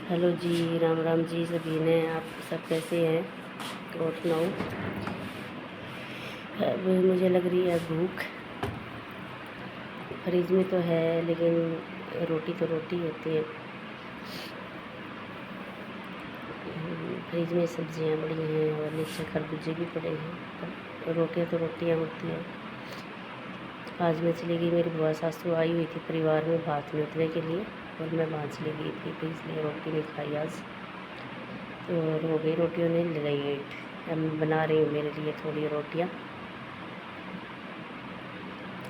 Hello जी, राम राम जी सभी ने। आप सब कैसे हैं और सुनाओ। अब मुझे लग रही है भूख। फ्रिज में तो है लेकिन रोटी तो रोटी होती है। फ्रिज में सब्जियां पड़ी हैं और नीचे खरबूजे भी पड़े हैं, पर रोटियां तो रोटियां होती हैं। आज मैं चली गई, मेरी बुआ सासू आई हुई थी परिवार में भात नोतने के लिए और मैं वहाँ चली गई थी, तो इसलिए रोटी नहीं खाई आज। और हो गई रोटियों ने लेट। अब मैं बना रही हूँ मेरे लिए थोड़ी रोटियाँ।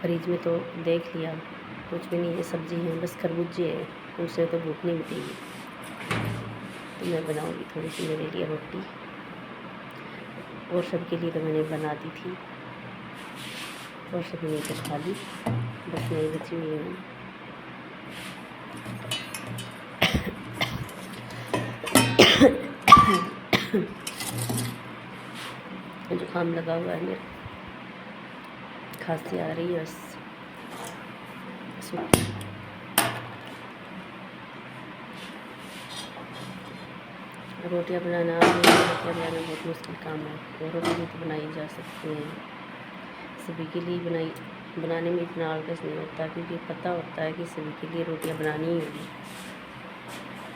फ्रिज में तो देख लिया कुछ भी नहीं है, सब्जी है बस खरबूजे है, उनसे तो भूख नहीं मिटेगी। तो मैं बनाऊँगी थोड़ी सी मेरे लिए रोटी, और सबके लिए तो मैंने बना दी थी और सभी ने तो खा ली, बस मेरी बची हुई है। जुकाम लगा हुआ है मेरा, खांसी आ रही है बस। रोटियां बनाना बहुत मुश्किल काम है, और रोटी भी तो बनाई जा सकती हैं। सभी के लिए बनाने में इतना आलस नहीं होता, क्योंकि पता होता है कि सभी के लिए रोटियां बनानी ही होगी।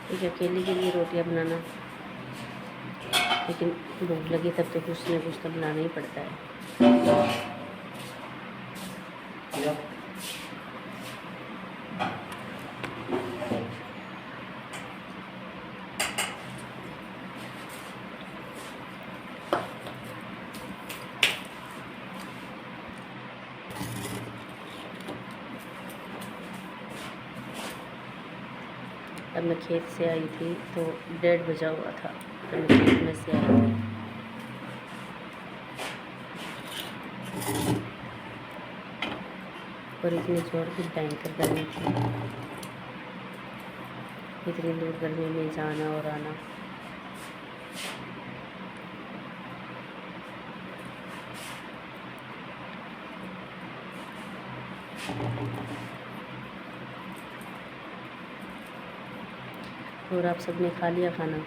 क्योंकि अकेले के लिए रोटियां बनाना, लेकिन भूख लगी तब तो कुछ न कुछ तो बनाना ही पड़ता है। अब मैं खेत से आई थी तो 1:30 बजा हुआ था, तो मैं खेत में से आई थी। और इतनी जोर की भयंकर गर्मी थी, इतनी दूर गर्मी में जाना और आना। और आप सबने खा लिया खाना?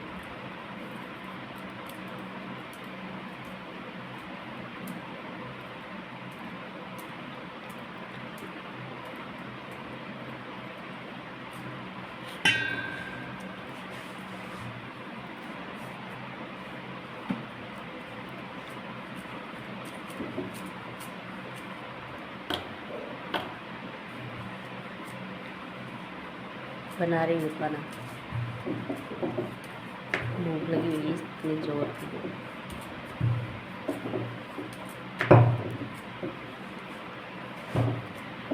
बना रही हूँ खाना, भूख लगी हुई है इतनी जोर की।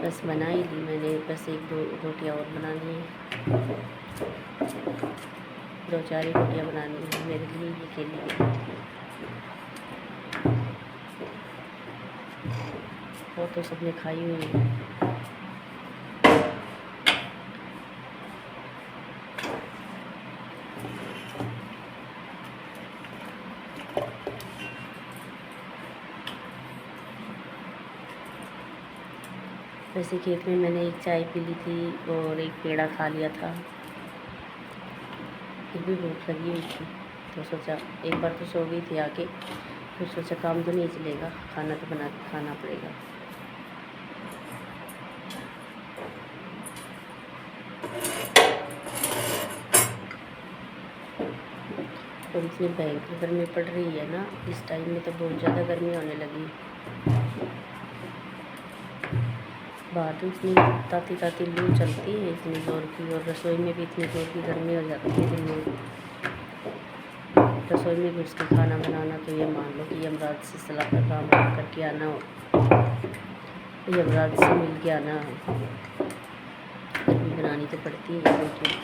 बस बना ही ली मैंने, बस 1-2 रोटियाँ और बनानी है। 2-4 ही रोटियाँ बनानी है मेरे लिए, ये के लिए। वो तो सबने खाई हुई है। वैसे खेत में मैंने एक चाय पी ली थी और एक पेड़ा खा लिया था, फिर भी भूख लगी हुई थी, तो सोचा एक बार तो सो गई थी आके, फिर सोचा काम तो नहीं चलेगा, खाना तो बना के खाना पड़ेगा। और इतनी भयंकर गर्मी पड़ रही है ना इस टाइम में, तो बहुत ज़्यादा गर्मी होने लगी। बाहर तो इतनी ताती ताती लू चलती है इतनी जोर की, और रसोई में भी इतनी जोर की गर्मी हो जाती है दिन में। रसोई में घुस के खाना बनाना, तो ये मान लो कि यमराज से सलाह का काम करके आना हो, यमराज से मिल के आना हो। गर्मी बनानी तो पड़ती है क्योंकि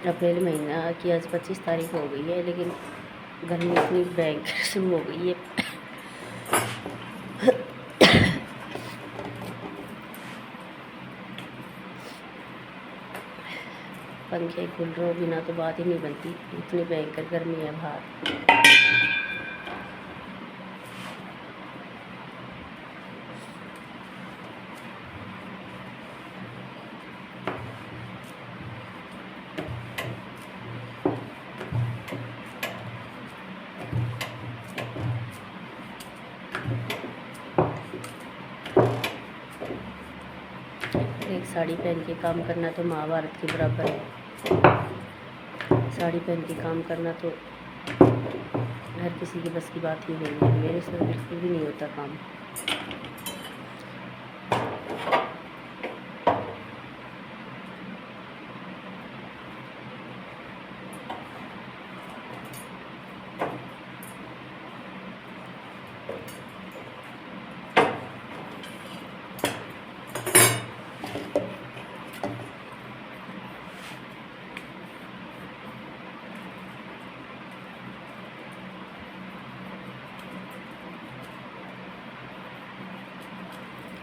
अप्रैल महीना की आज 25 तारीख हो गई है, लेकिन गर्मी इतनी भयंकर शुरू हो गई है। पंखे कूलरों बिना तो बात ही नहीं बनती, इतनी भयंकर गर्मी है बाहर। एक साड़ी पहन के काम करना तो महाभारत के बराबर है। साड़ी पहन के काम करना तो हर किसी की बस की बात ही नहीं है। मेरे से बिल्कुल भी नहीं होता काम।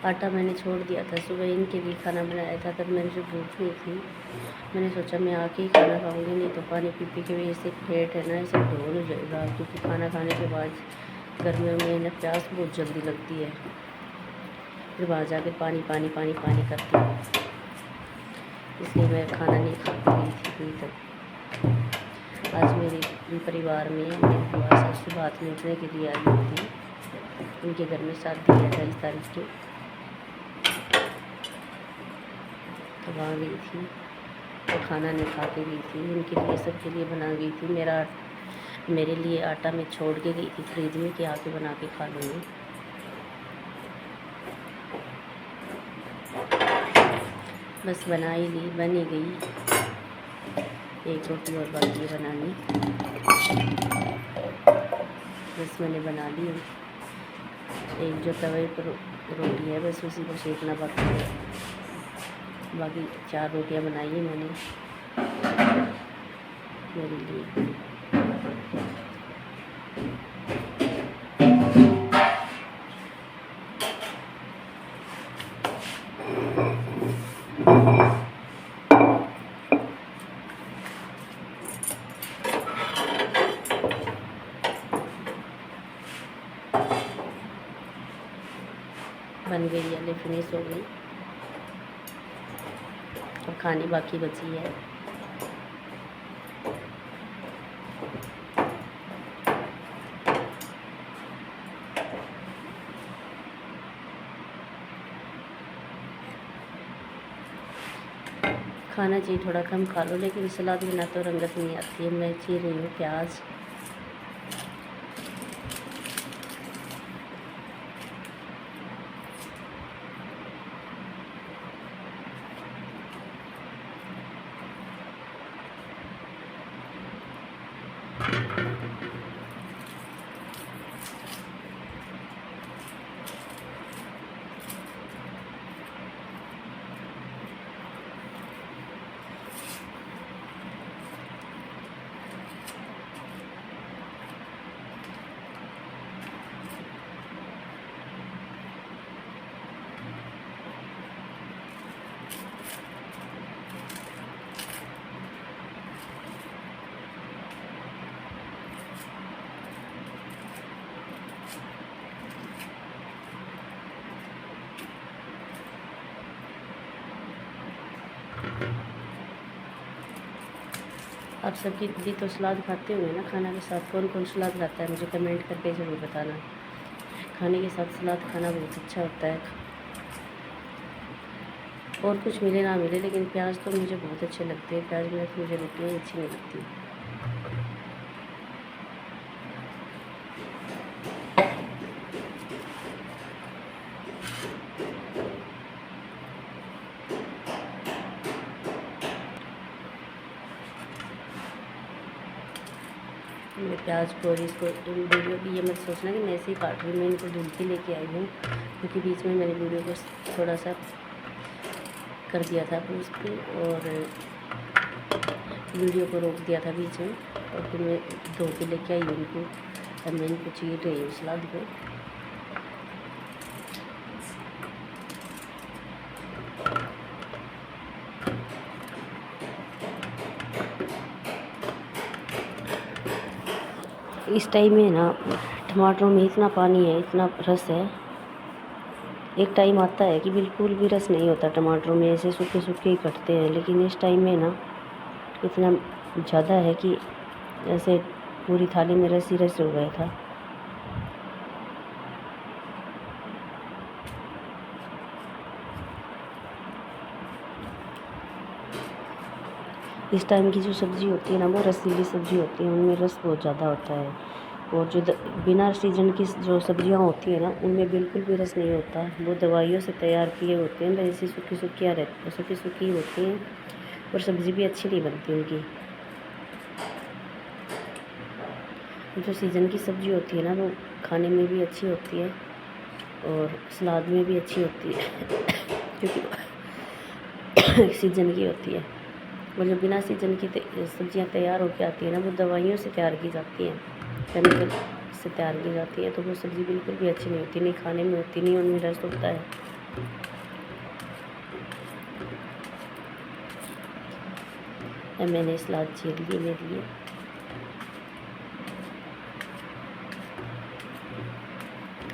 आटा मैंने छोड़ दिया था। सुबह इनके लिए खाना बनाया था, तब मैंने जो भूख नहीं थी, मैंने सोचा मैं आके ही खाना खाऊंगी, नहीं तो पानी पी के वजह से पेट है ना ऐसे ढोल हो जाएगा। क्योंकि खाना खाने के बाद गर्मियों में ना प्यास बहुत जल्दी लगती है, फिर वहाँ जाके पानी पानी पानी पानी करती हूँ, इसलिए मैं खाना नहीं खा गई थी अभी तक। आज मेरे परिवार में मेरी बुआ सासू भात लूटने के लिए आई हुई थी। उनके घर में शादी है 28 तारीख की, तो वहाँ गई थी तो खाना नहीं खा के गई थी। उनके लिए सबके लिए बना गई थी। मेरे लिए आटा मैं छोड़ के गई थी फ्रिज में कि आके बना के खा लूँगी। बस बना ही ली, बन ही गई। एक रोटी और बाकी है बनानी, बस मैंने बना ली। एक जो तवे पर रोटी है बस उसी को सेकना बाकी है। बाकी 4 रोटियां बनाई है मैंने मेरे लिए। बन गई है, फिनिश हो गई और खानी बाकी बची है। खाना चाहिए थोड़ा कम खा लो, लेकिन सलाद बिना तो रंगत नहीं आती है। मैं चीर रही हूँ प्याज। आप सबकी भी तो सलाद खाते होंगे ना खाना के साथ। कौन कौन सलाद खाता है मुझे कमेंट करके ज़रूर बताना। खाने के साथ सलाद खाना बहुत अच्छा होता है। और कुछ मिले ना मिले, लेकिन प्याज तो मुझे बहुत अच्छे लगते हैं। प्याज में तो मुझे रोटियाँ अच्छी नहीं लगती। मैं प्याज को और इसको वीडियो भी ये मत सोचना कि मैं ऐसे ही काट रही हूँ। मैं इनको धुल के लेके आई हूँ, क्योंकि बीच में मैंने वीडियो को थोड़ा सा कर दिया था उस पर, और वीडियो को रोक दिया था बीच में, और फिर मैं धो के लेके आई हूँ इनको। अब मैं इनको चीर रही हूँ सलाद को। इस टाइम में ना टमाटरों में इतना पानी है, इतना रस है। एक टाइम आता है कि बिल्कुल भी रस नहीं होता टमाटरों में, ऐसे सूखे सूखे ही कटते हैं। लेकिन इस टाइम में ना इतना ज़्यादा है कि ऐसे पूरी थाली में रस ही रस हो गया था। इस टाइम की जो सब्ज़ी होती है ना, वो रसीली सब्ज़ी होती है, उनमें रस बहुत ज़्यादा होता है। और जो बिना सीजन की जो सब्ज़ियाँ होती हैं ना, उनमें बिल्कुल भी रस नहीं होता। वो दवाइयों से तैयार किए होते हैं, जैसे सूखी सूखी होती हैं, और सब्ज़ी भी अच्छी नहीं बनती उनकी। जो सीज़न की सब्ज़ी होती है ना, वो खाने में भी अच्छी होती है और सलाद में भी अच्छी होती है क्योंकि सीजन की होती है। और जो बिना सीजन की सब्ज़ियाँ तैयार होकर आती है ना, वो दवाइयों से तैयार की जाती हैं, केमिकल से तैयार की जाती है, तो वो सब्ज़ी बिल्कुल भी अच्छी नहीं होती, नहीं खाने में होती, नहीं उनमें रस होता है। मैंने सलाद चीर लिए मेरे लिए।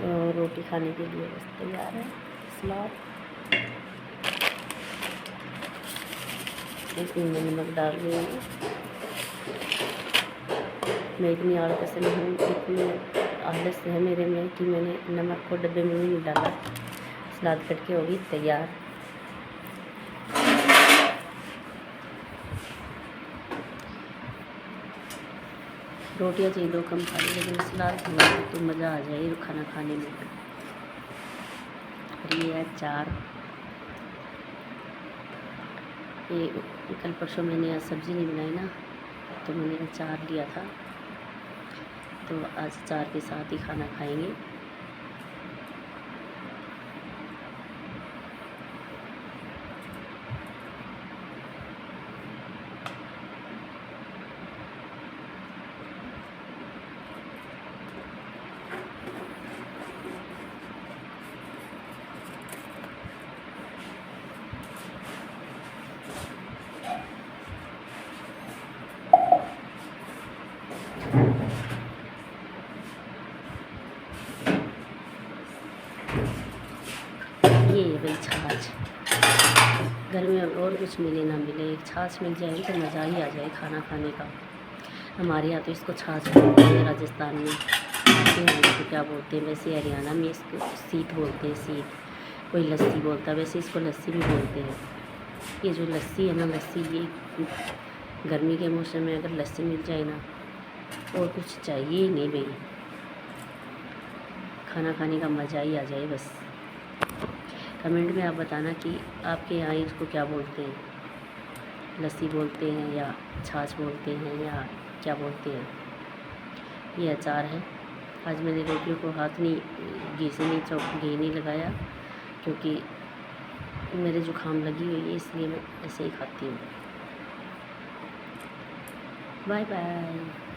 और रोटी खाने के लिए बस तैयार है सलाद। इसमें मैं नमक डाल रही हूँ। मैं इतनी आलस नहीं हूँ, इतनी आलस है मेरे में कि मैंने नमक को डब्बे में भी नहीं डाला। सलाद कट के होगी तैयार। रोटियाँ चाहिए दो कम खा ली, लेकिन सलाद हुआ तो मज़ा आ जाए खाना खाने में। और ये है अचार। ये कल परसों मैंने आज सब्ज़ी नहीं बनाई ना, तो मैंने अचार लिया था, तो आज अचार के साथ ही खाना खाएंगे। ये है भाई छाछ। घर में और कुछ मिले ना मिले, एक छाछ मिल जाए तो मज़ा ही आ जाए खाना खाने का। हमारे यहाँ तो इसको छाछ बोलते हैं, राजस्थान में इसको क्या बोलते हैं, वैसे हरियाणा में इसको सीत बोलते हैं, सीत। कोई लस्सी बोलता है, वैसे इसको लस्सी भी बोलते हैं। ये जो लस्सी है ना, लस्सी ये गर्मी के मौसम में अगर लस्सी मिल जाए ना, और कुछ चाहिए ही नहीं भाई, खाना खाने का मज़ा ही आ जाए बस। कमेंट में आप बताना कि आपके यहाँ इसको क्या बोलते हैं, लस्सी बोलते हैं या छाछ बोलते हैं या क्या बोलते हैं। ये अचार है। आज मैंने रोटियों को हाथ नहीं, घी से नहीं घी नहीं लगाया, क्योंकि मेरे जुकाम लगी हुई है, इसलिए मैं ऐसे ही खाती हूँ। Bye bye.